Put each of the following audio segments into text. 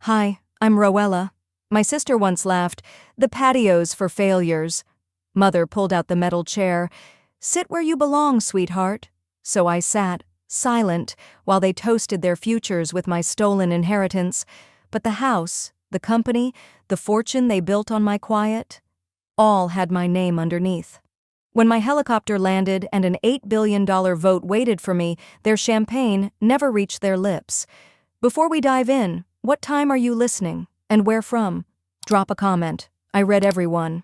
Hi, I'm Rowella. My sister once laughed, "The patio's for failures." Mother pulled out the metal chair. "Sit where you belong, sweetheart." So I sat, silent, while they toasted their futures with my stolen inheritance. But the house, the company, the fortune they built on my quiet, all had my name underneath. When my helicopter landed and an $8 billion vote waited for me, their champagne never reached their lips. Before we dive in, what time are you listening, and where from? Drop a comment. I read every one.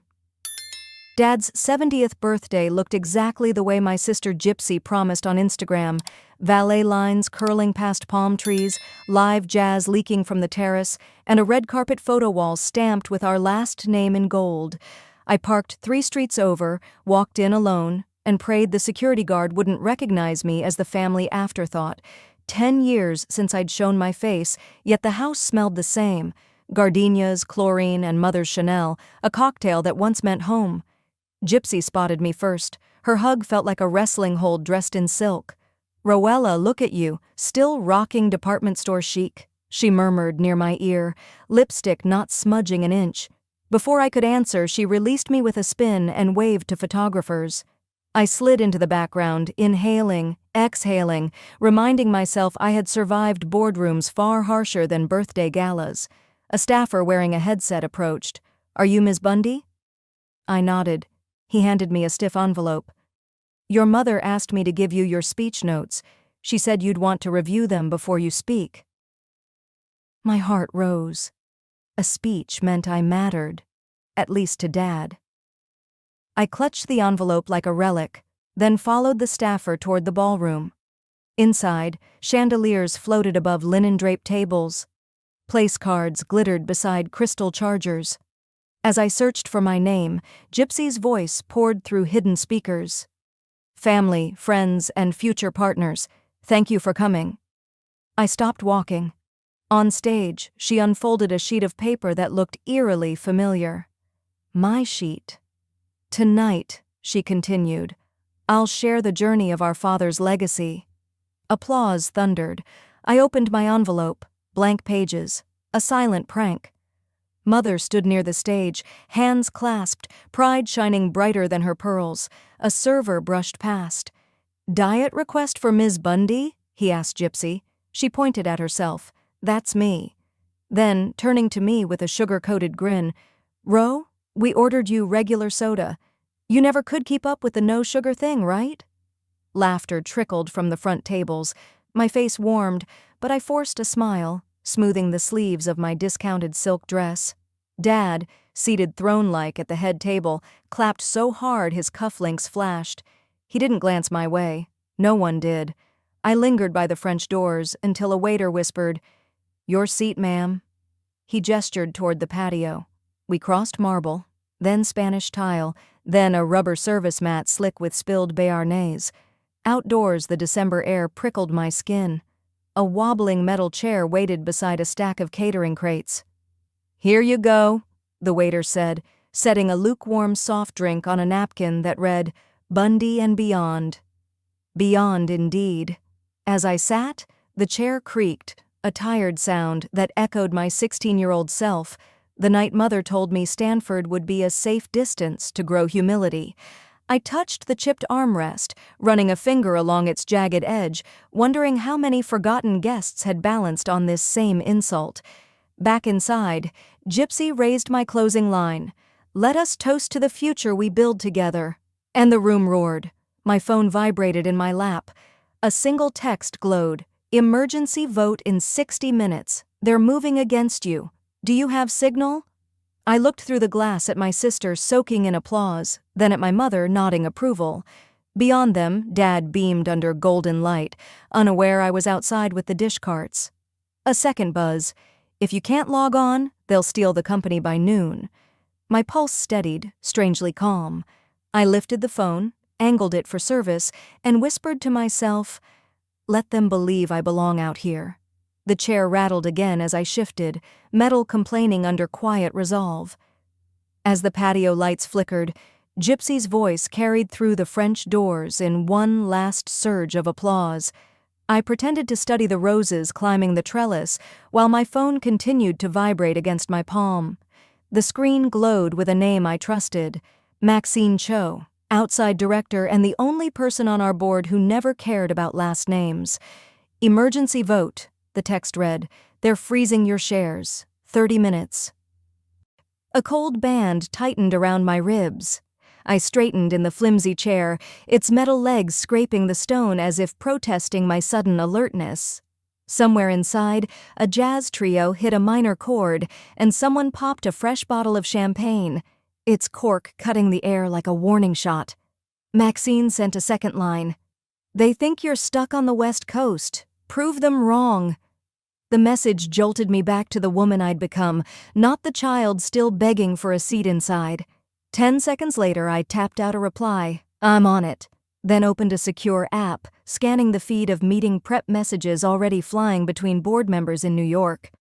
Dad's 70th birthday looked exactly the way my sister Gypsy promised on Instagram. Valet lines curling past palm trees, live jazz leaking from the terrace, and a red carpet photo wall stamped with our last name in gold. I parked 3 streets over, walked in alone, and prayed the security guard wouldn't recognize me as the family afterthought. 10 years since I'd shown my face, yet the house smelled the same. Gardenias, chlorine, and Mother's Chanel, a cocktail that once meant home. Gypsy spotted me first. Her hug felt like a wrestling hold dressed in silk. "Rowella, look at you, still rocking department store chic," she murmured near my ear, lipstick not smudging an inch. Before I could answer, she released me with a spin and waved to photographers. I slid into the background, inhaling, exhaling, reminding myself I had survived boardrooms far harsher than birthday galas. A staffer wearing a headset approached. "Are you Ms. Bundy?" I nodded. He handed me a stiff envelope. "Your mother asked me to give you your speech notes. She said you'd want to review them before you speak." My heart rose. A speech meant I mattered, at least to Dad. I clutched the envelope like a relic, then followed the staffer toward the ballroom. Inside, chandeliers floated above linen-draped tables. Place cards glittered beside crystal chargers. As I searched for my name, Gypsy's voice poured through hidden speakers. "Family, friends, and future partners, thank you for coming." I stopped walking. On stage, she unfolded a sheet of paper that looked eerily familiar. My sheet. "Tonight," she continued, "I'll share the journey of our father's legacy." Applause thundered. I opened my envelope, blank pages, a silent prank. Mother stood near the stage, hands clasped, pride shining brighter than her pearls. A server brushed past. "Diet request for Ms. Bundy?" he asked Gypsy. She pointed at herself. "That's me." Then, turning to me with a sugar-coated grin, "Ro, we ordered you regular soda. You never could keep up with the no-sugar thing, right?" Laughter trickled from the front tables. My face warmed, but I forced a smile, smoothing the sleeves of my discounted silk dress. Dad, seated throne-like at the head table, clapped so hard his cufflinks flashed. He didn't glance my way. No one did. I lingered by the French doors until a waiter whispered, "Your seat, ma'am." He gestured toward the patio. We crossed marble, then Spanish tile, then a rubber service mat slick with spilled béarnaise. Outdoors, the December air prickled my skin. A wobbling metal chair waited beside a stack of catering crates. "Here you go," the waiter said, setting a lukewarm soft drink on a napkin that read, "Bundy and Beyond." Beyond, indeed. As I sat, the chair creaked, a tired sound that echoed my 16-year-old self, the night Mother told me Stanford would be a safe distance to grow humility. I touched the chipped armrest, running a finger along its jagged edge, wondering how many forgotten guests had balanced on this same insult. Back inside, Gypsy raised my closing line, "Let us toast to the future we build together." And the room roared. My phone vibrated in my lap. A single text glowed, "Emergency vote in 60 minutes. They're moving against you. Do you have signal?" I looked through the glass at my sister soaking in applause, then at my mother nodding approval. Beyond them, Dad beamed under golden light, unaware I was outside with the dish carts. A second buzz. "If you can't log on, they'll steal the company by noon." My pulse steadied, strangely calm. I lifted the phone, angled it for service, and whispered to myself, "Let them believe I belong out here." The chair rattled again as I shifted, metal complaining under quiet resolve. As the patio lights flickered, Gypsy's voice carried through the French doors in one last surge of applause. I pretended to study the roses climbing the trellis while my phone continued to vibrate against my palm. The screen glowed with a name I trusted, Maxine Cho, outside director and the only person on our board who never cared about last names. Emergency vote, the text read. They're freezing your shares. 30 minutes. A cold band tightened around my ribs. I straightened in the flimsy chair, its metal legs scraping the stone as if protesting my sudden alertness. Somewhere inside, a jazz trio hit a minor chord, and someone popped a fresh bottle of champagne, its cork cutting the air like a warning shot. Maxine sent a second line. They think you're stuck on the West Coast. Prove them wrong. The message jolted me back to the woman I'd become, not the child still begging for a seat inside. 10 seconds later, I tapped out a reply. I'm on it. Then opened a secure app, scanning the feed of meeting prep messages already flying between board members in New York.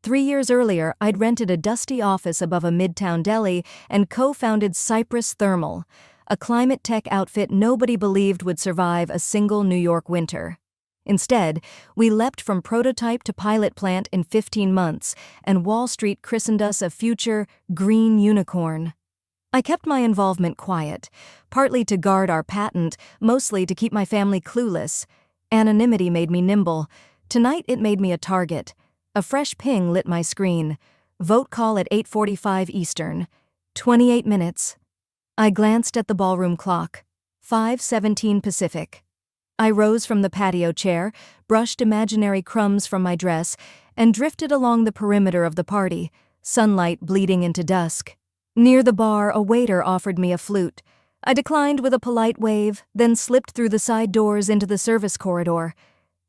3 years earlier, I'd rented a dusty office above a midtown deli and co-founded Cypress Thermal, a climate tech outfit nobody believed would survive a single New York winter. Instead, we leapt from prototype to pilot plant in 15 months, and Wall Street christened us a future green unicorn. I kept my involvement quiet, partly to guard our patent, mostly to keep my family clueless. Anonymity made me nimble. Tonight it made me a target. A fresh ping lit my screen. Vote call at 8:45 Eastern. 28 minutes. I glanced at the ballroom clock. 5:17 Pacific. I rose from the patio chair, brushed imaginary crumbs from my dress, and drifted along the perimeter of the party, sunlight bleeding into dusk. Near the bar, a waiter offered me a flute. I declined with a polite wave, then slipped through the side doors into the service corridor.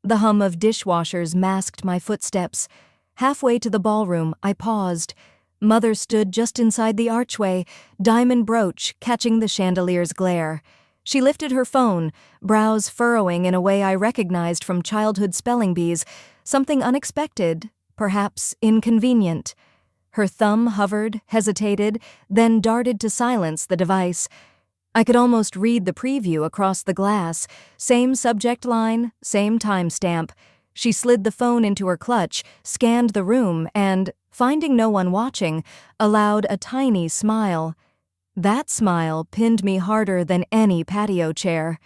The hum of dishwashers masked my footsteps. Halfway to the ballroom, I paused. Mother stood just inside the archway, diamond brooch catching the chandelier's glare. She lifted her phone, brows furrowing in a way I recognized from childhood spelling bees, something unexpected, perhaps inconvenient. Her thumb hovered, hesitated, then darted to silence the device. I could almost read the preview across the glass. Same subject line, same timestamp. She slid the phone into her clutch, scanned the room, and, finding no one watching, allowed a tiny smile. That smile pinned me harder than any patio chair.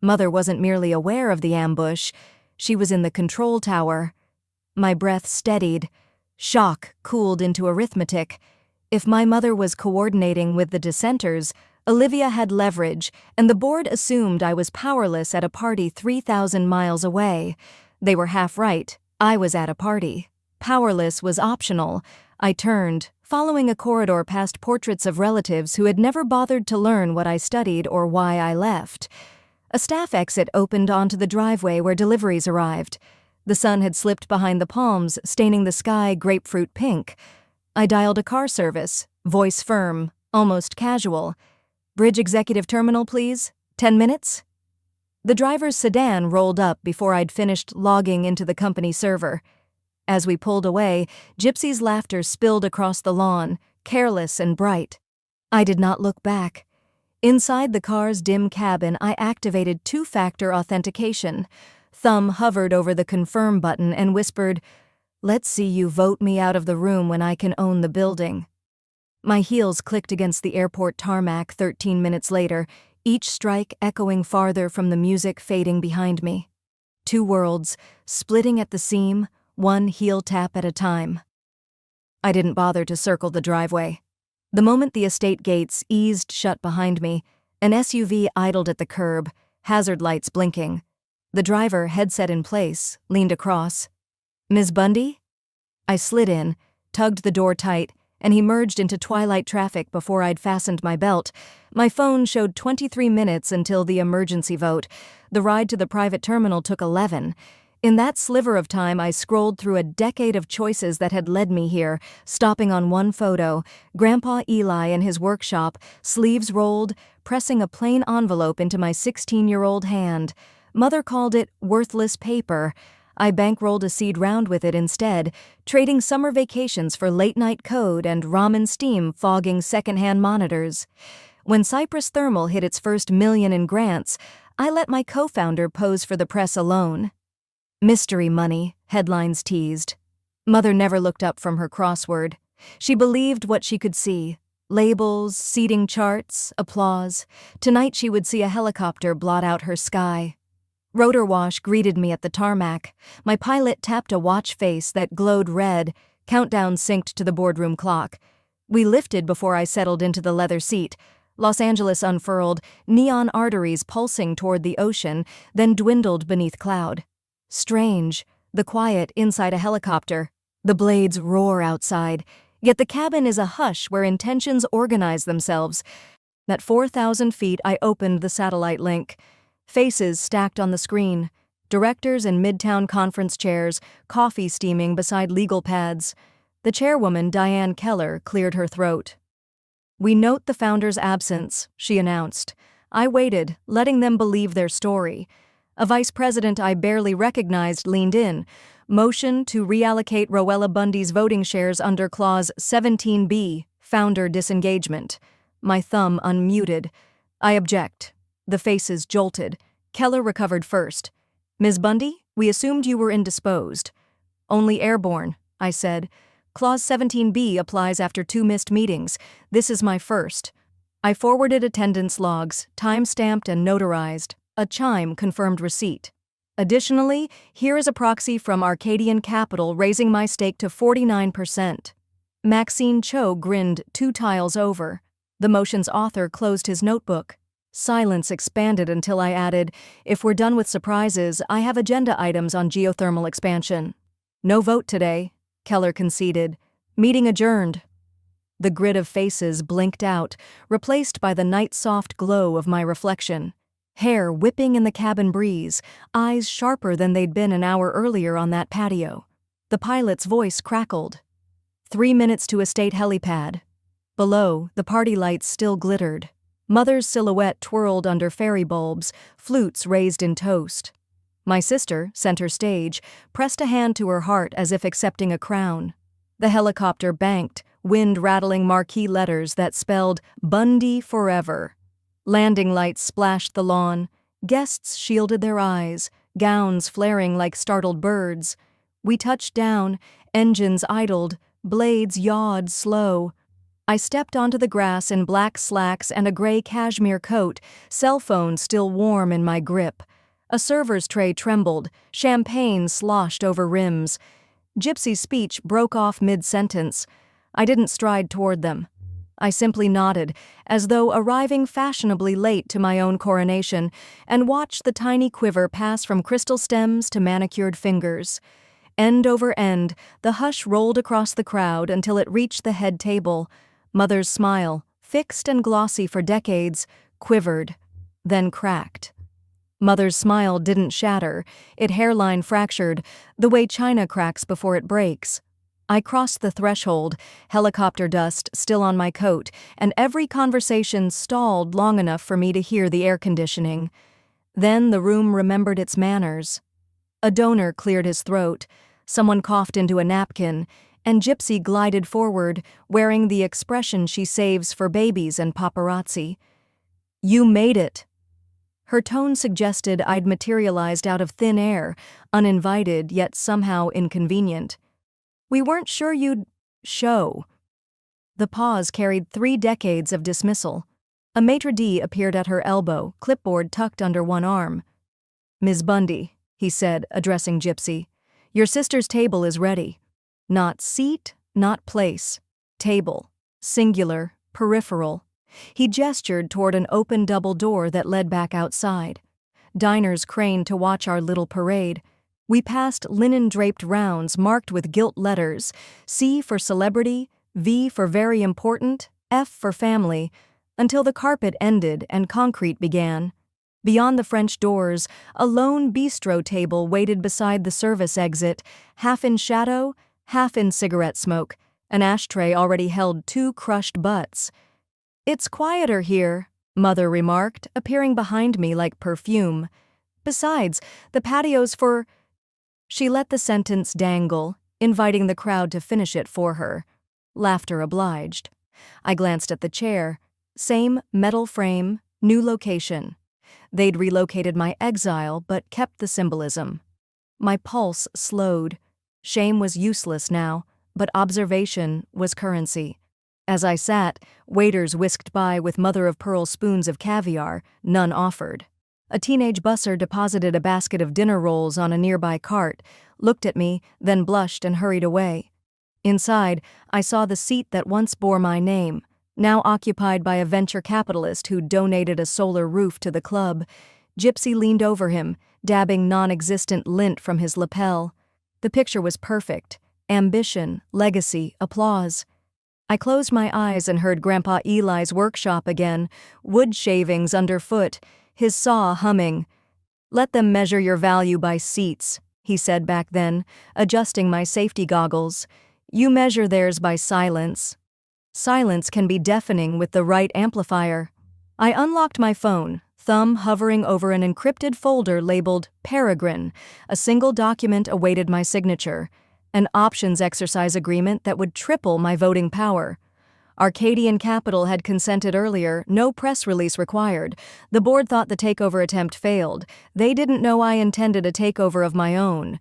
Mother wasn't merely aware of the ambush. She was in the control tower. My breath steadied. Shock cooled into arithmetic. If my mother was coordinating with the dissenters, Olivia had leverage, and the board assumed I was powerless at a party 3,000 miles away. They were half right. I was at a party. Powerless was optional. I turned, following a corridor past portraits of relatives who had never bothered to learn what I studied or why I left. A staff exit opened onto the driveway where deliveries arrived. The sun had slipped behind the palms, staining the sky grapefruit pink. I dialed a car service, voice firm, almost casual. Bridge Executive Terminal, please. 10 minutes? The driver's sedan rolled up before I'd finished logging into the company server. As we pulled away, Gypsy's laughter spilled across the lawn, careless and bright. I did not look back. Inside the car's dim cabin, I activated two-factor authentication. Thumb hovered over the confirm button and whispered, "Let's see you vote me out of the room when I can own the building." My heels clicked against the airport tarmac 13 minutes later, each strike echoing farther from the music fading behind me. Two worlds, splitting at the seam, one heel tap at a time. I didn't bother to circle the driveway. The moment the estate gates eased shut behind me, an SUV idled at the curb, hazard lights blinking. The driver, headset in place, leaned across. "Ms. Bundy?" I slid in, tugged the door tight, and he merged into twilight traffic before I'd fastened my belt. My phone showed 23 minutes until the emergency vote. The ride to the private terminal took 11. In that sliver of time, I scrolled through a decade of choices that had led me here, stopping on one photo, Grandpa Eli in his workshop, sleeves rolled, pressing a plain envelope into my 16-year-old hand. Mother called it worthless paper. I bankrolled a seed round with it instead, trading summer vacations for late-night code and ramen steam fogging second-hand monitors. When Cypress Thermal hit its first $1 million in grants, I let my co-founder pose for the press alone. Mystery money, headlines teased. Mother never looked up from her crossword. She believed what she could see. Labels, seating charts, applause. Tonight she would see a helicopter blot out her sky. Rotor wash greeted me at the tarmac. My pilot tapped a watch face that glowed red. Countdown synced to the boardroom clock. We lifted before I settled into the leather seat. Los Angeles unfurled, neon arteries pulsing toward the ocean, then dwindled beneath cloud. Strange, the quiet inside a helicopter. The blades roar outside, yet the cabin is a hush where intentions organize themselves. At 4,000 feet, I opened the satellite link. Faces stacked on the screen. Directors in midtown conference chairs, coffee steaming beside legal pads. The chairwoman, Diane Keller, cleared her throat. "We note the founder's absence," she announced. I waited, letting them believe their story. A vice president I barely recognized leaned in. Motion to reallocate Rowella Bundy's voting shares under Clause 17B, founder disengagement. My thumb unmuted. I object. The faces jolted. Keller recovered first. "Ms. Bundy, we assumed you were indisposed." "Only airborne," I said. "Clause 17B applies after 2 missed meetings. This is my first." I forwarded attendance logs, time-stamped and notarized. A chime confirmed receipt. Additionally, here is a proxy from Arcadian Capital raising my stake to 49%. Maxine Cho grinned 2 tiles over. The motion's author closed his notebook. Silence expanded until I added, "If we're done with surprises, I have agenda items on geothermal expansion." "No vote today," Keller conceded. "Meeting adjourned." The grid of faces blinked out, replaced by the night-soft glow of my reflection. Hair whipping in the cabin breeze, eyes sharper than they'd been an hour earlier on that patio. The pilot's voice crackled. 3 minutes to estate helipad. Below, the party lights still glittered. Mother's silhouette twirled under fairy bulbs, flutes raised in toast. My sister, center stage, pressed a hand to her heart as if accepting a crown. The helicopter banked, wind-rattling marquee letters that spelled Bundy Forever. Landing lights splashed the lawn. Guests shielded their eyes, gowns flaring like startled birds. We touched down, engines idled, blades yawed slow. I stepped onto the grass in black slacks and a gray cashmere coat, cell phone still warm in my grip. A server's tray trembled, champagne sloshed over rims. Gypsy's speech broke off mid-sentence. I didn't stride toward them. I simply nodded, as though arriving fashionably late to my own coronation, and watched the tiny quiver pass from crystal stems to manicured fingers. End over end, the hush rolled across the crowd until it reached the head table. Mother's smile, fixed and glossy for decades, quivered, then cracked. Mother's smile didn't shatter, it hairline fractured, the way china cracks before it breaks. I crossed the threshold, helicopter dust still on my coat, and every conversation stalled long enough for me to hear the air conditioning. Then the room remembered its manners. A donor cleared his throat, someone coughed into a napkin, and Gypsy glided forward, wearing the expression she saves for babies and paparazzi. "You made it." Her tone suggested I'd materialized out of thin air, uninvited yet somehow inconvenient. "We weren't sure you'd show." The pause carried 3 decades of dismissal. A maitre d' appeared at her elbow, clipboard tucked under one arm. "Ms. Bundy," he said, addressing Gypsy, "your sister's table is ready." Not seat, not place. Table. Singular, peripheral. He gestured toward an open double door that led back outside. Diners craned to watch our little parade. We passed linen-draped rounds marked with gilt letters, C for celebrity, V for very important, F for family, until the carpet ended and concrete began. Beyond the French doors, a lone bistro table waited beside the service exit, half in shadow, half in cigarette smoke. An ashtray already held 2 crushed butts. "It's quieter here," Mother remarked, appearing behind me like perfume. "Besides, the patio's for—" She let the sentence dangle, inviting the crowd to finish it for her. Laughter obliged. I glanced at the chair. Same metal frame, new location. They'd relocated my exile but kept the symbolism. My pulse slowed. Shame was useless now, but observation was currency. As I sat, waiters whisked by with mother-of-pearl spoons of caviar, none offered. A teenage busser deposited a basket of dinner rolls on a nearby cart, looked at me, then blushed and hurried away. Inside, I saw the seat that once bore my name, now occupied by a venture capitalist who donated a solar roof to the club. Gypsy leaned over him, dabbing non-existent lint from his lapel. The picture was perfect. Ambition, legacy, applause. I closed my eyes and heard Grandpa Eli's workshop again, wood shavings underfoot, his saw humming. "Let them measure your value by seats," he said back then, adjusting my safety goggles. "You measure theirs by silence." Silence can be deafening with the right amplifier. I unlocked my phone, thumb hovering over an encrypted folder labeled Peregrine. A single document awaited my signature, an options exercise agreement that would triple my voting power. Arcadian Capital had consented earlier, no press release required. The board thought the takeover attempt failed. They didn't know I intended a takeover of my own.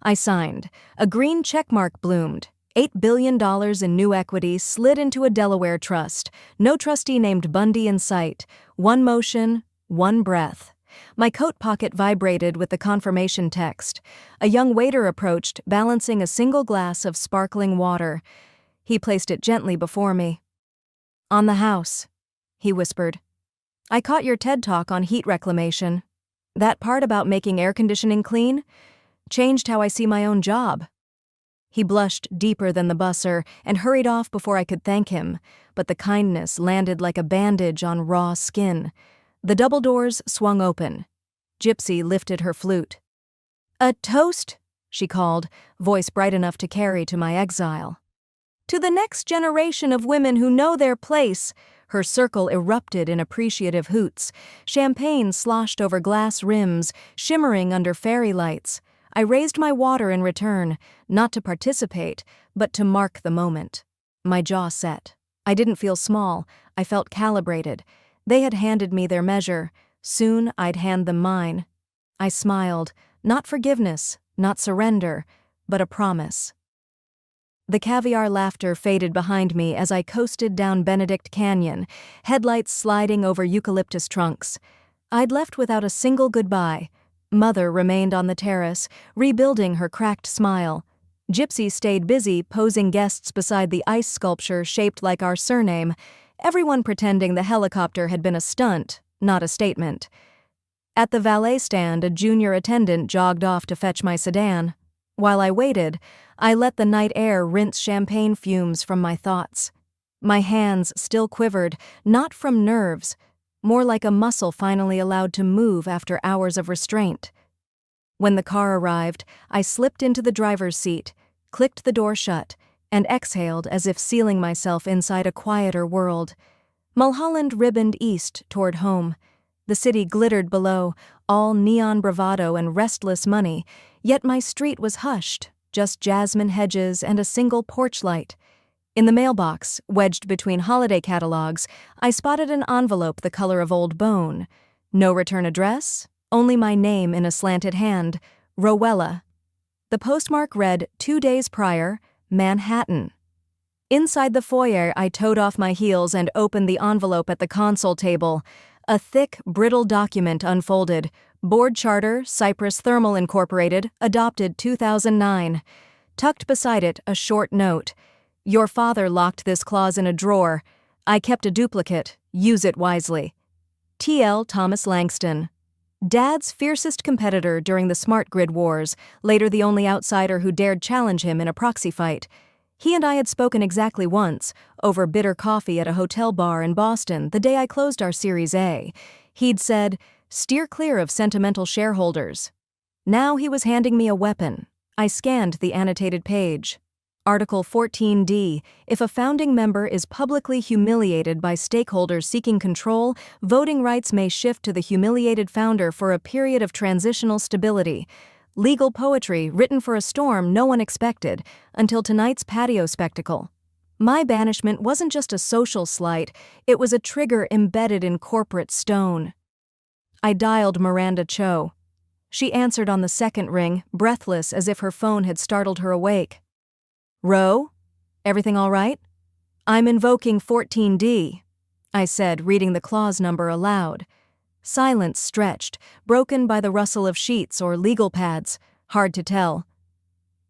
I signed. A green checkmark bloomed. $8 billion in new equity slid into a Delaware trust. No trustee named Bundy in sight. One motion, one breath. My coat pocket vibrated with the confirmation text. A young waiter approached, balancing a single glass of sparkling water. He placed it gently before me. "On the house," he whispered. "I caught your TED Talk on heat reclamation. That part about making air conditioning clean changed how I see my own job." He blushed deeper than the busser and hurried off before I could thank him, but the kindness landed like a bandage on raw skin. The double doors swung open. Gypsy lifted her flute. "A toast," she called, voice bright enough to carry to my exile. "To the next generation of women who know their place." Her circle erupted in appreciative hoots. Champagne sloshed over glass rims, shimmering under fairy lights. I raised my water in return, not to participate, but to mark the moment. My jaw set. I didn't feel small, I felt calibrated. They had handed me their measure. Soon I'd hand them mine. I smiled. Not forgiveness, not surrender, but a promise. The caviar laughter faded behind me as I coasted down Benedict Canyon, headlights sliding over eucalyptus trunks. I'd left without a single goodbye. Mother remained on the terrace, rebuilding her cracked smile. Gypsy stayed busy posing guests beside the ice sculpture shaped like our surname, everyone pretending the helicopter had been a stunt, not a statement. At the valet stand, a junior attendant jogged off to fetch my sedan. While I waited, I let the night air rinse champagne fumes from my thoughts. My hands still quivered, not from nerves, more like a muscle finally allowed to move after hours of restraint. When the car arrived, I slipped into the driver's seat, clicked the door shut, and exhaled as if sealing myself inside a quieter world. Mulholland ribboned east toward home. The city glittered below, all neon bravado and restless money, yet my street was hushed, just jasmine hedges and a single porch light. In the mailbox, wedged between holiday catalogs, I spotted an envelope the color of old bone. No return address, only my name in a slanted hand, Rowella. The postmark read 2 days prior, Manhattan. Inside the foyer, I toed off my heels and opened the envelope at the console table. A thick, brittle document unfolded. Board Charter, Cypress Thermal Incorporated, adopted 2009. Tucked beside it, a short note. Your father locked this clause in a drawer. I kept a duplicate. Use it wisely. T.L. Thomas Langston. Dad's fiercest competitor during the smart grid wars, later the only outsider who dared challenge him in a proxy fight. He and I had spoken exactly once, over bitter coffee at a hotel bar in Boston the day I closed our Series A. He'd said, "Steer clear of sentimental shareholders." Now he was handing me a weapon. I scanned the annotated page. Article 14D, if a founding member is publicly humiliated by stakeholders seeking control, voting rights may shift to the humiliated founder for a period of transitional stability. Legal poetry written for a storm no one expected, until tonight's patio spectacle. My banishment wasn't just a social slight, it was a trigger embedded in corporate stone. I dialed Miranda Cho. She answered on the second ring, breathless as if her phone had startled her awake. "Ro? Everything all right?" "I'm invoking 14D," I said, reading the clause number aloud. Silence stretched, broken by the rustle of sheets or legal pads. Hard to tell.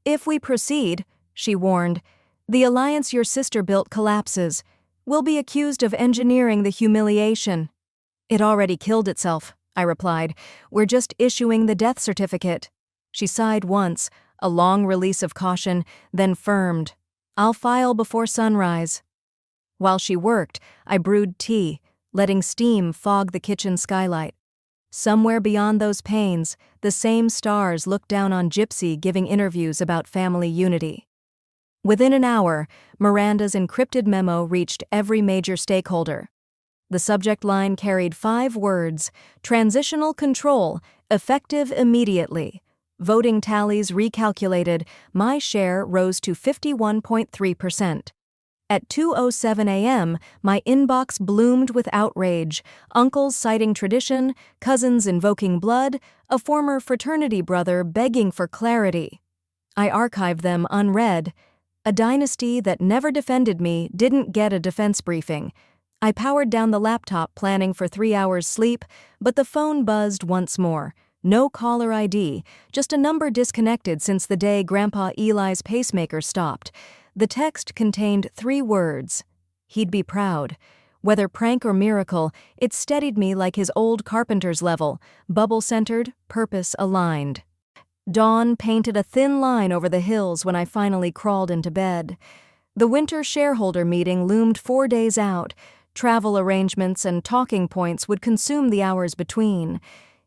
"If we proceed," she warned, "the alliance your sister built collapses. We'll be accused of engineering the humiliation." "It already killed itself," I replied. "We're just issuing the death certificate." She sighed once, a long release of caution, then firmed. "I'll file before sunrise." While she worked, I brewed tea, letting steam fog the kitchen skylight. Somewhere beyond those panes, the same stars looked down on Gypsy giving interviews about family unity. Within an hour, Miranda's encrypted memo reached every major stakeholder. The subject line carried 5 words: transitional control, effective immediately. Voting tallies recalculated, my share rose to 51.3%. At 2:07 a.m., my inbox bloomed with outrage, uncles citing tradition, cousins invoking blood, a former fraternity brother begging for clarity. I archived them unread. A dynasty that never defended me didn't get a defense briefing. I powered down the laptop planning for 3 hours sleep, but the phone buzzed once more. No caller ID, just a number disconnected since the day Grandpa Eli's pacemaker stopped. The text contained 3 words. He'd be proud. Whether prank or miracle, it steadied me like his old carpenter's level, bubble-centered, purpose-aligned. Dawn painted a thin line over the hills when I finally crawled into bed. The winter shareholder meeting loomed 4 days out. Travel arrangements and talking points would consume the hours between.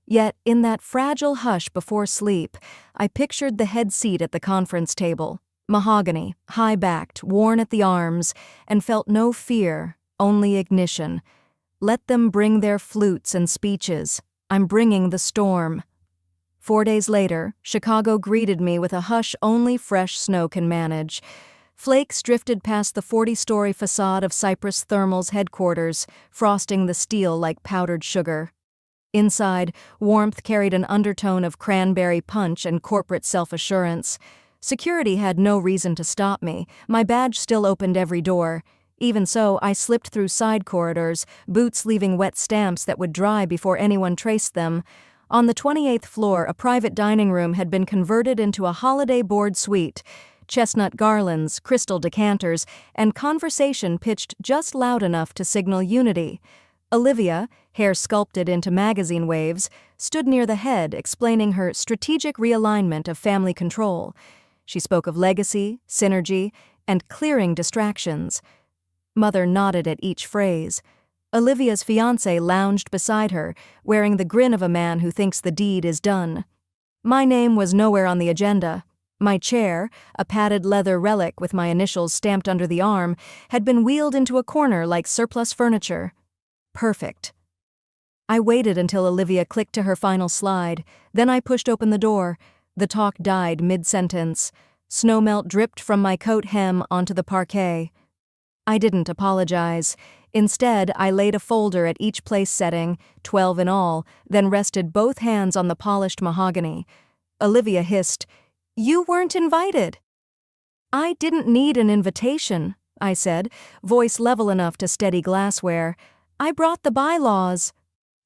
Yet, in that fragile hush before sleep, I pictured the head seat at the conference table. Mahogany, high-backed, worn at the arms, and felt no fear, only ignition. Let them bring their flutes and speeches. I'm bringing the storm. 4 days later, Chicago greeted me with a hush only fresh snow can manage. Flakes drifted past the 40-story facade of Cypress Thermal's headquarters, frosting the steel like powdered sugar. Inside, warmth carried an undertone of cranberry punch and corporate self-assurance. Security had no reason to stop me. My badge still opened every door. Even so, I slipped through side corridors, boots leaving wet stamps that would dry before anyone traced them. On the 28th floor, a private dining room had been converted into a holiday board suite. Chestnut garlands, crystal decanters, and conversation pitched just loud enough to signal unity. Olivia, hair sculpted into magazine waves, stood near the head explaining her strategic realignment of family control. She spoke of legacy, synergy, and clearing distractions. Mother nodded at each phrase. Olivia's fiancé lounged beside her, wearing the grin of a man who thinks the deed is done. My name was nowhere on the agenda. My chair, a padded leather relic with my initials stamped under the arm, had been wheeled into a corner like surplus furniture. Perfect. I waited until Olivia clicked to her final slide, then I pushed open the door. The talk died mid-sentence. Snowmelt dripped from my coat hem onto the parquet. I didn't apologize. Instead, I laid a folder at each place setting, 12 in all, then rested both hands on the polished mahogany. Olivia hissed, "You weren't invited." "I didn't need an invitation," I said, voice level enough to steady glassware. "I brought the bylaws."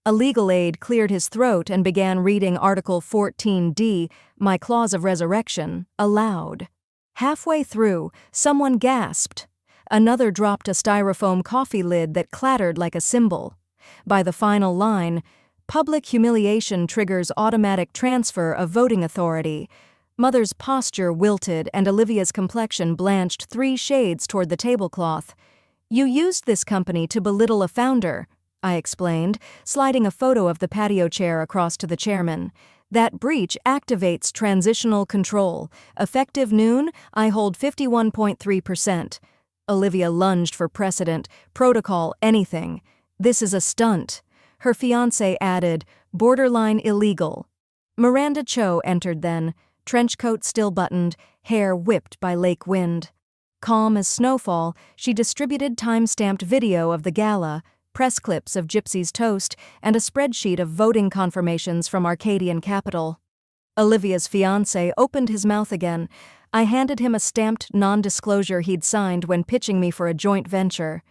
A legal aide cleared his throat and began reading Article 14D, my clause of resurrection, aloud. Halfway through, someone gasped. Another dropped a styrofoam coffee lid that clattered like a cymbal. By the final line, public humiliation triggers automatic transfer of voting authority. Mother's posture wilted and Olivia's complexion blanched 3 shades toward the tablecloth. "You used this company to belittle a founder," I explained, sliding a photo of the patio chair across to the chairman. "That breach activates transitional control. Effective noon, I hold 51.3%. Olivia lunged for precedent, protocol, anything. "This is a stunt." Her fiancé added, "Borderline illegal." Miranda Cho entered then, trench coat still buttoned, hair whipped by lake wind. Calm as snowfall, she distributed time-stamped video of the gala, press clips of Gypsy's toast, and a spreadsheet of voting confirmations from Arcadian Capital. Olivia's fiancé opened his mouth again. I handed him a stamped non-disclosure he'd signed when pitching me for a joint venture.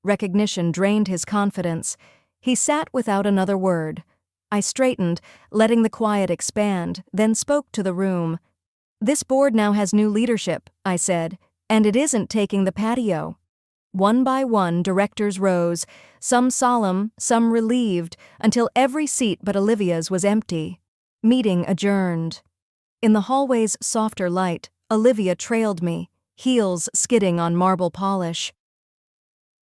Recognition drained his confidence. He sat without another word. I straightened, letting the quiet expand, then spoke to the room. "This board now has new leadership," I said, "and it isn't taking the patio." One by one, directors rose, some solemn, some relieved, until every seat but Olivia's was empty. Meeting adjourned. In the hallway's softer light, Olivia trailed me, heels skidding on marble polish.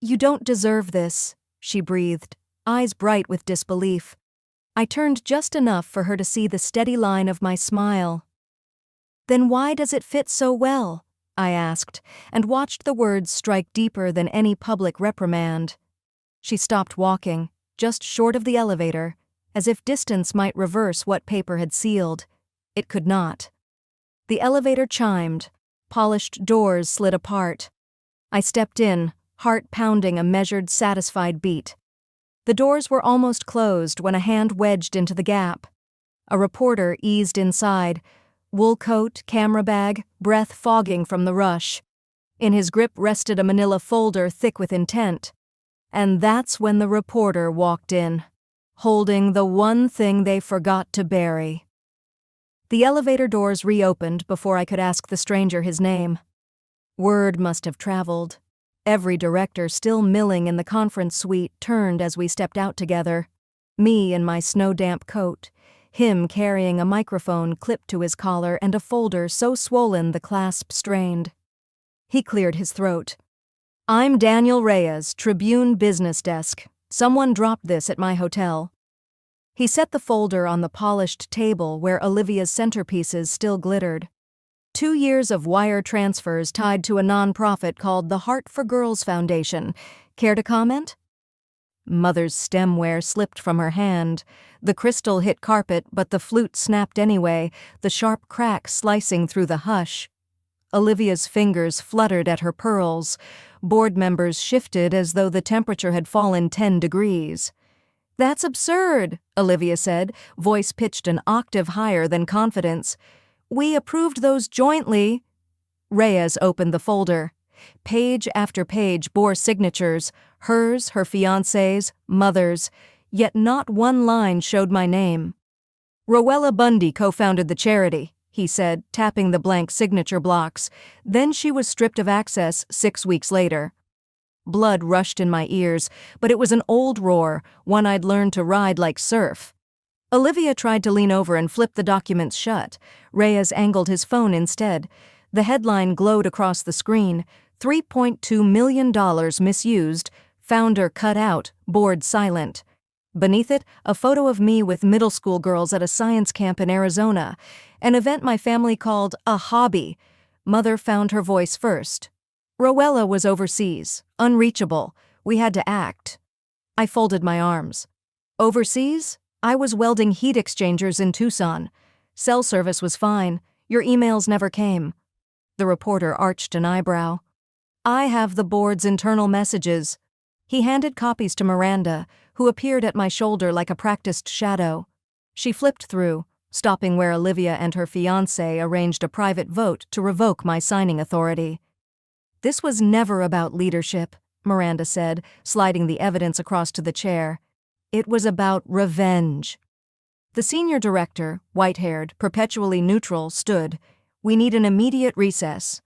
"You don't deserve this," she breathed, eyes bright with disbelief. I turned just enough for her to see the steady line of my smile. "Then why does it fit so well?" I asked, and watched the words strike deeper than any public reprimand. She stopped walking, just short of the elevator, as if distance might reverse what paper had sealed. It could not. The elevator chimed. Polished doors slid apart. I stepped in, heart pounding a measured, satisfied beat. The doors were almost closed when a hand wedged into the gap. A reporter eased inside, wool coat, camera bag, breath fogging from the rush. In his grip rested a manila folder thick with intent. And that's when the reporter walked in, holding the one thing they forgot to bury. The elevator doors reopened before I could ask the stranger his name. Word must have traveled. Every director still milling in the conference suite turned as we stepped out together. Me in my snow-damp coat, him carrying a microphone clipped to his collar and a folder so swollen the clasp strained. He cleared his throat. "I'm Daniel Reyes, Tribune Business Desk. Someone dropped this at my hotel." He set the folder on the polished table where Olivia's centerpieces still glittered. 2 years of wire transfers tied to a nonprofit called the Heart for Girls Foundation. Care to comment? Mother's stemware slipped from her hand. The crystal hit carpet, but the flute snapped anyway, the sharp crack slicing through the hush. Olivia's fingers fluttered at her pearls. Board members shifted as though the temperature had fallen 10 degrees. "That's absurd," Olivia said, voice pitched an octave higher than confidence. "We approved those jointly." Reyes opened the folder. Page after page bore signatures, hers, her fiancé's, mother's, yet not one line showed my name. "Rowella Bundy co-founded the charity," he said, tapping the blank signature blocks. Then she was stripped of access 6 weeks later. Blood rushed in my ears, but it was an old roar, one I'd learned to ride like surf. Olivia tried to lean over and flip the documents shut. Reyes angled his phone instead. The headline glowed across the screen, $3.2 million misused, founder cut out, board silent. Beneath it, a photo of me with middle school girls at a science camp in Arizona, an event my family called a hobby. Mother found her voice first. Rowella was overseas, unreachable. We had to act. I folded my arms. Overseas? I was welding heat exchangers in Tucson. Cell service was fine. Your emails never came. The reporter arched an eyebrow. "I have the board's internal messages." He handed copies to Miranda, who appeared at my shoulder like a practiced shadow. She flipped through, stopping where Olivia and her fiancé arranged a private vote to revoke my signing authority. "This was never about leadership," Miranda said, sliding the evidence across to the chair. "It was about revenge." The senior director, white-haired, perpetually neutral, stood. "We need an immediate recess."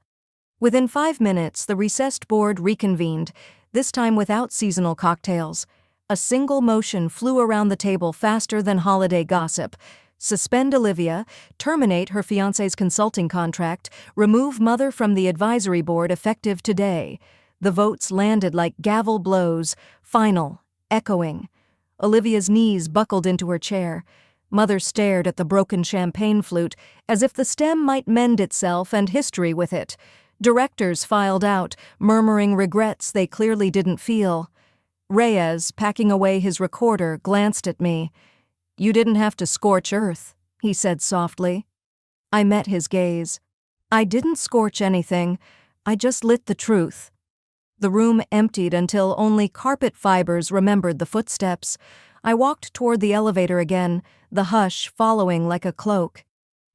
Within 5 minutes, the recessed board reconvened, this time without seasonal cocktails. A single motion flew around the table faster than holiday gossip. Suspend Olivia, terminate her fiancé's consulting contract, remove mother from the advisory board effective today. The votes landed like gavel blows, final, echoing. Olivia's knees buckled into her chair. Mother stared at the broken champagne flute, as if the stem might mend itself and history with it. Directors filed out, murmuring regrets they clearly didn't feel. Reyes, packing away his recorder, glanced at me. "You didn't have to scorch earth," he said softly. I met his gaze. "I didn't scorch anything. I just lit the truth." The room emptied until only carpet fibers remembered the footsteps. I walked toward the elevator again, the hush following like a cloak.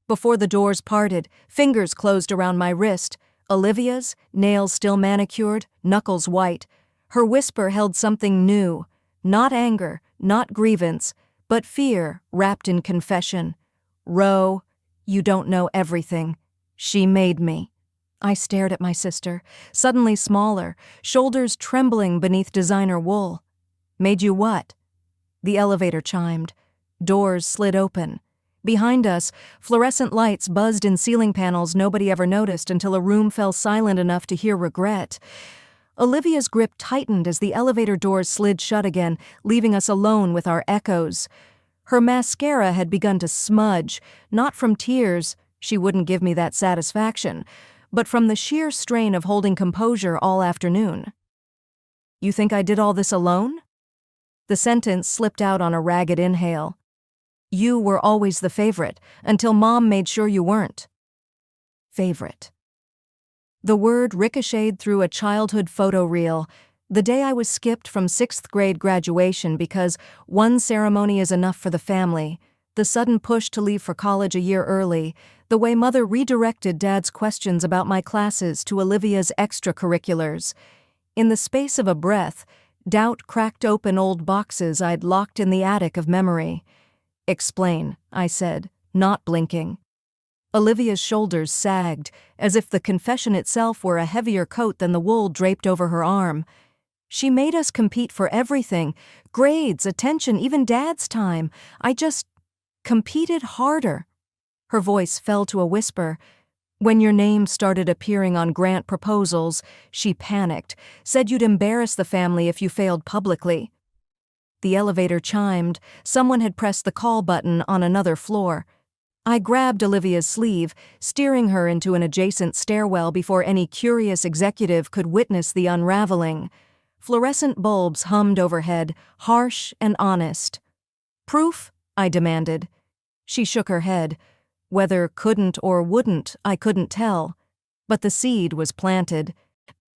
Before the doors parted, fingers closed around my wrist. Olivia's, nails still manicured, knuckles white. Her whisper held something new. Not anger, not grievance, but fear wrapped in confession. Ro, you don't know everything. She made me. I stared at my sister, suddenly smaller, shoulders trembling beneath designer wool. Made you what? The elevator chimed. Doors slid open. Behind us, fluorescent lights buzzed in ceiling panels nobody ever noticed until a room fell silent enough to hear regret. Olivia's grip tightened as the elevator doors slid shut again, leaving us alone with our echoes. Her mascara had begun to smudge, not from tears, she wouldn't give me that satisfaction, but from the sheer strain of holding composure all afternoon. You think I did all this alone? The sentence slipped out on a ragged inhale. You were always the favorite, until Mom made sure you weren't. Favorite. The word ricocheted through a childhood photo reel, the day I was skipped from 6th grade graduation because one ceremony is enough for the family, the sudden push to leave for college a year early, the way Mother redirected Dad's questions about my classes to Olivia's extracurriculars. In the space of a breath, doubt cracked open old boxes I'd locked in the attic of memory. Explain, I said, not blinking. Olivia's shoulders sagged, as if the confession itself were a heavier coat than the wool draped over her arm. She made us compete for everything, grades, attention, even Dad's time. I just competed harder. Her voice fell to a whisper. When your name started appearing on grant proposals, she panicked, said you'd embarrass the family if you failed publicly. The elevator chimed. Someone had pressed the call button on another floor. I grabbed Olivia's sleeve, steering her into an adjacent stairwell before any curious executive could witness the unraveling. Fluorescent bulbs hummed overhead, harsh and honest. Proof? I demanded. She shook her head. Whether couldn't or wouldn't, I couldn't tell. But the seed was planted.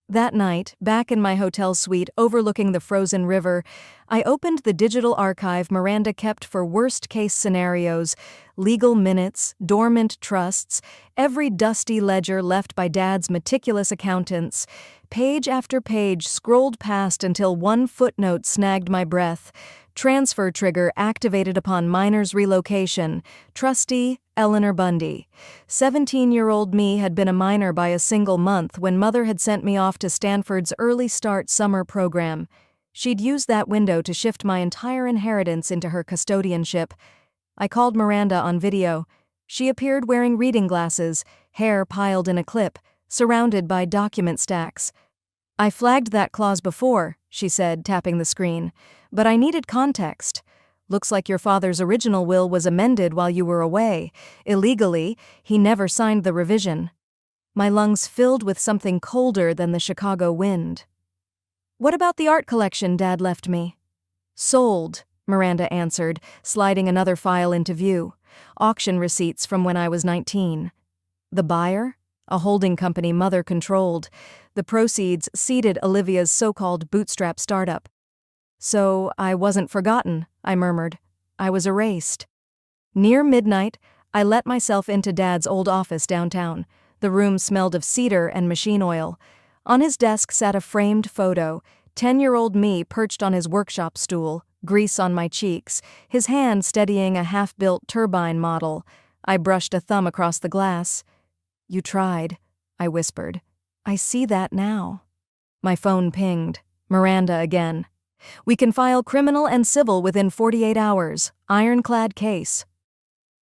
That night, back in my hotel suite overlooking the frozen river, I opened the digital archive Miranda kept for worst-case scenarios, legal minutes, dormant trusts, every dusty ledger left by Dad's meticulous accountants. Page after page scrolled past until one footnote snagged my breath. Transfer trigger activated upon minor's relocation. Trustee, Eleanor Bundy. 17-year-old me had been a minor by a single month when Mother had sent me off to Stanford's Early Start summer program. She'd used that window to shift my entire inheritance into her custodianship. I called Miranda on video. She appeared wearing reading glasses, hair piled in a clip, surrounded by document stacks. I flagged that clause before, she said, tapping the screen, but I needed context. Looks like your father's original will was amended while you were away. Illegally, he never signed the revision. My lungs filled with something colder than the Chicago wind. What about the art collection Dad left me? Sold, Miranda answered, sliding another file into view. Auction receipts from when I was 19. The buyer? A holding company Mother controlled. The proceeds seeded Olivia's so-called bootstrap startup. So I wasn't forgotten, I murmured. I was erased. Near midnight, I let myself into Dad's old office downtown. The room smelled of cedar and machine oil. On his desk sat a framed photo, 10-year-old me perched on his workshop stool, grease on my cheeks, his hand steadying a half-built turbine model. I brushed a thumb across the glass. You tried, I whispered. I see that now. My phone pinged. Miranda again. We can file criminal and civil within 48 hours. Ironclad case.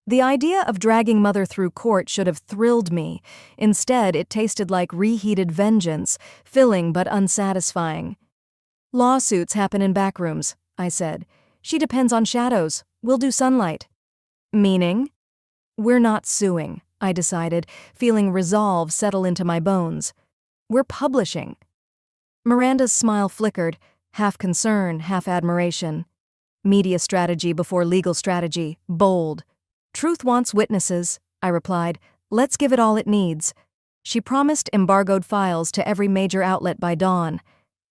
The idea of dragging Mother through court should have thrilled me. Instead, it tasted like reheated vengeance, filling but unsatisfying. Lawsuits happen in back rooms, I said. She depends on shadows. We'll do sunlight. Meaning? We're not suing, I decided, feeling resolve settle into my bones. We're publishing. Miranda's smile flickered, half concern, half admiration. Media strategy before legal strategy, bold. Truth wants witnesses, I replied. Let's give it all it needs. She promised embargoed files to every major outlet by dawn.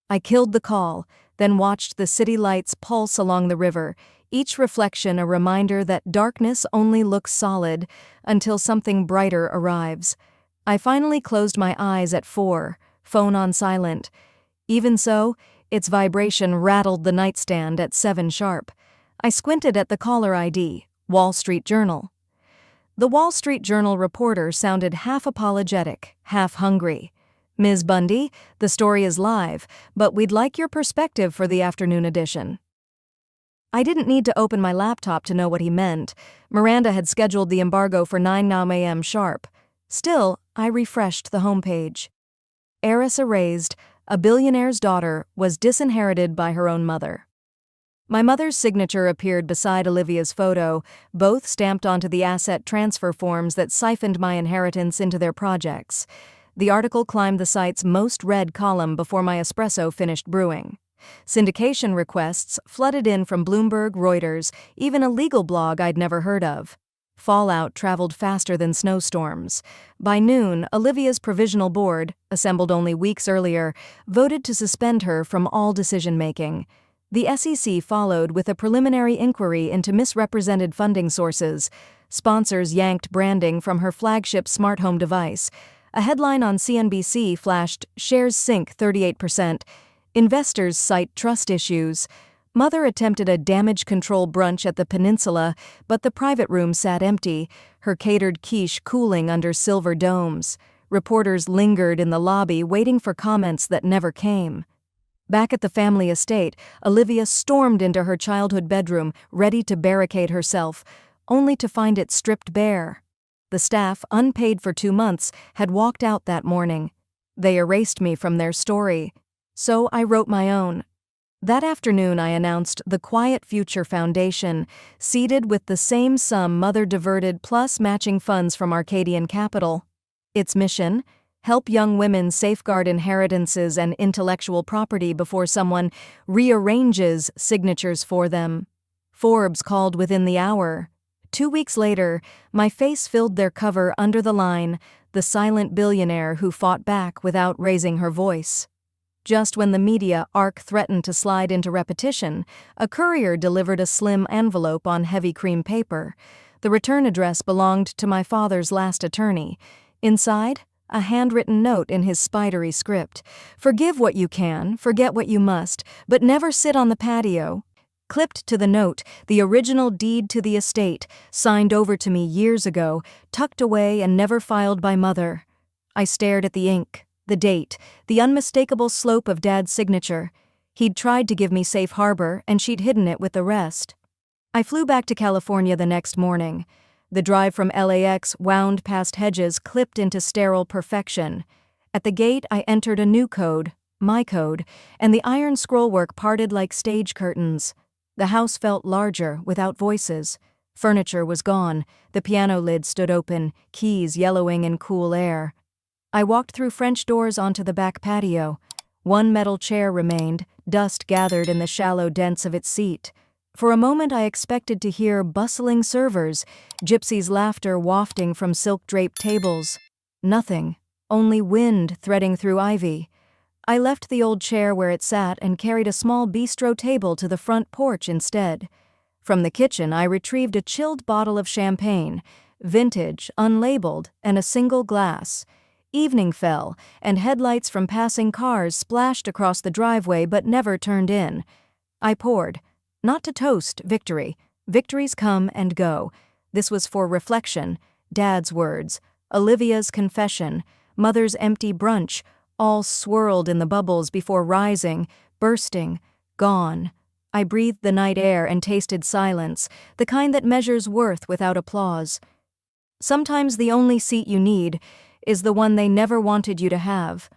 I killed the call, then watched the city lights pulse along the river, each reflection a reminder that darkness only looks solid until something brighter arrives. I finally closed my eyes at 4, phone on silent. Even so, its vibration rattled the nightstand at 7 sharp. I squinted at the caller ID, Wall Street Journal. The Wall Street Journal reporter sounded half apologetic, half hungry. "Ms. Bundy, the story is live, but we'd like your perspective for the afternoon edition." I didn't need to open my laptop to know what he meant. Miranda had scheduled the embargo for 9 a.m. sharp. Still, I refreshed the homepage. Heiress erased, a billionaire's daughter was disinherited by her own mother. My mother's signature appeared beside Olivia's photo, both stamped onto the asset transfer forms that siphoned my inheritance into their projects. The article climbed the site's most read column before my espresso finished brewing. Syndication requests flooded in from Bloomberg, Reuters, even a legal blog I'd never heard of. Fallout traveled faster than snowstorms. By noon, Olivia's provisional board, assembled only weeks earlier, voted to suspend her from all decision-making. The SEC followed with a preliminary inquiry into misrepresented funding sources. Sponsors yanked branding from her flagship smart home device. A headline on CNBC flashed, "Shares sink 38%. Investors cite trust issues." Mother attempted a damage control brunch at the Peninsula, but the private room sat empty, her catered quiche cooling under silver domes. Reporters lingered in the lobby waiting for comments that never came. Back at the family estate, Olivia stormed into her childhood bedroom, ready to barricade herself, only to find it stripped bare. The staff, unpaid for 2 months, had walked out that morning. They erased me from their story. So I wrote my own. That afternoon I announced the Quiet Future Foundation, seeded with the same sum Mother diverted plus matching funds from Arcadian Capital. Its mission? Help young women safeguard inheritances and intellectual property before someone rearranges signatures for them. Forbes called within the hour. 2 weeks later, my face filled their cover under the line, "The silent billionaire who fought back without raising her voice." Just when the media arc threatened to slide into repetition, a courier delivered a slim envelope on heavy cream paper. The return address belonged to my father's last attorney. Inside, a handwritten note in his spidery script. "Forgive what you can, forget what you must, but never sit on the patio." Clipped to the note, the original deed to the estate, signed over to me years ago, tucked away and never filed by Mother. I stared at the ink, the date, the unmistakable slope of Dad's signature. He'd tried to give me safe harbor, and she'd hidden it with the rest. I flew back to California the next morning. The drive from LAX wound past hedges clipped into sterile perfection. At the gate, I entered a new code, my code, and the iron scrollwork parted like stage curtains. The house felt larger, without voices. Furniture was gone. The piano lid stood open, keys yellowing in cool air. I walked through French doors onto the back patio. One metal chair remained, dust gathered in the shallow dents of its seat. For a moment I expected to hear bustling servers, gypsies' laughter wafting from silk-draped tables. Nothing, only wind threading through ivy. I left the old chair where it sat and carried a small bistro table to the front porch instead. From the kitchen I retrieved a chilled bottle of champagne, vintage, unlabeled, and a single glass. Evening fell, and headlights from passing cars splashed across the driveway but never turned in. I poured. Not to toast victory. Victories come and go. This was for reflection. Dad's words, Olivia's confession, Mother's empty brunch, all swirled in the bubbles before rising, bursting, gone. I breathed the night air and tasted silence, the kind that measures worth without applause. Sometimes the only seat you need is the one they never wanted you to have.